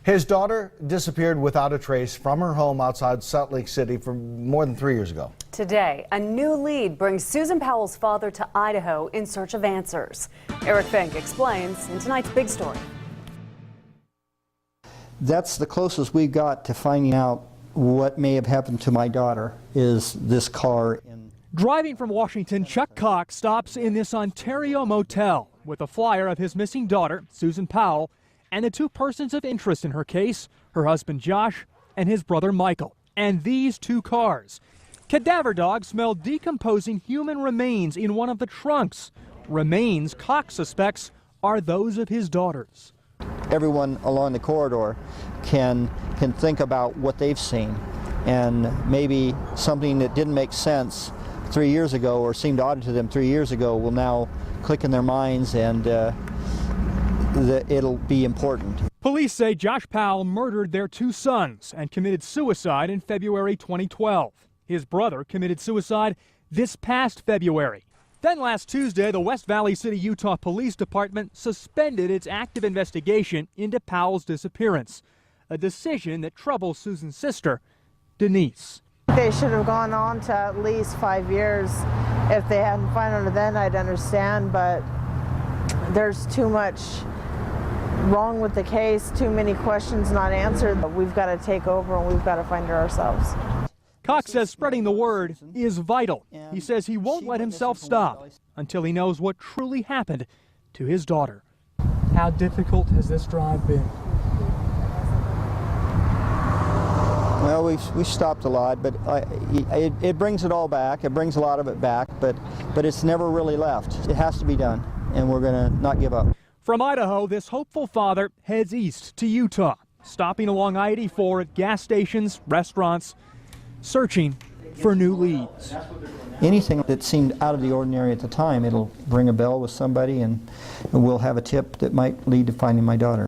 His daughter disappeared without a trace from her home outside Salt Lake City for more than 3 years ago. Today, a new lead brings Susan Powell's father to Idaho in search of answers. Fink explains in tonight's big story. That's the closest we've got to finding out what may have happened to my daughter, is this car. Driving from Washington, Chuck Cox stops in this Ontario motel with a flyer of his missing daughter, Susan Powell, and the two persons of interest in her case, her husband Josh and his brother Michael. And these two cars. Cadaver dogs smell decomposing human remains in one of the trunks. Remains Cox suspects are those of his daughters. Everyone along the corridor can think about what they've seen, and maybe something that didn't make sense 3 years ago or seemed odd to them 3 years ago will now click in their minds, and it'll be important. Police say Josh Powell murdered their two sons and committed suicide in February 2012. His brother committed suicide this past February. Then last Tuesday, the West Valley City, Utah Police Department suspended its active investigation into Powell's disappearance, a decision that troubles Susan's sister, Denise. They should have gone on to at least 5 years. If they hadn't found her then, I'd understand, but there's too much wrong with the case, too many questions not answered. We've got to take over and we've got to find her ourselves. Cox says spreading the word is vital. He says he won't let himself stop until he knows what truly happened to his daughter. How difficult has this drive been? Well, we've stopped a lot, but it brings it all back. It brings a lot of it back, but it's never really left. It has to be done, and we're going to not give up. From Idaho, this hopeful father heads east to Utah, stopping along I-84 at gas stations, restaurants, searching for new leads. Anything that seemed out of the ordinary at the time, it'll ring a bell with somebody, and we'll have a tip that might lead to finding my daughter.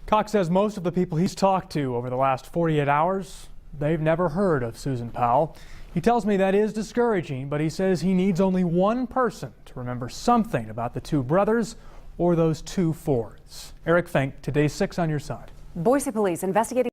Cox says most of the people he's talked to over the last 48 hours, they've never heard of Susan Powell. He tells me that is discouraging, but he says he needs only one person to remember something about the two brothers or those two Fords. Fink, today's 6 on your side. Boise police investigating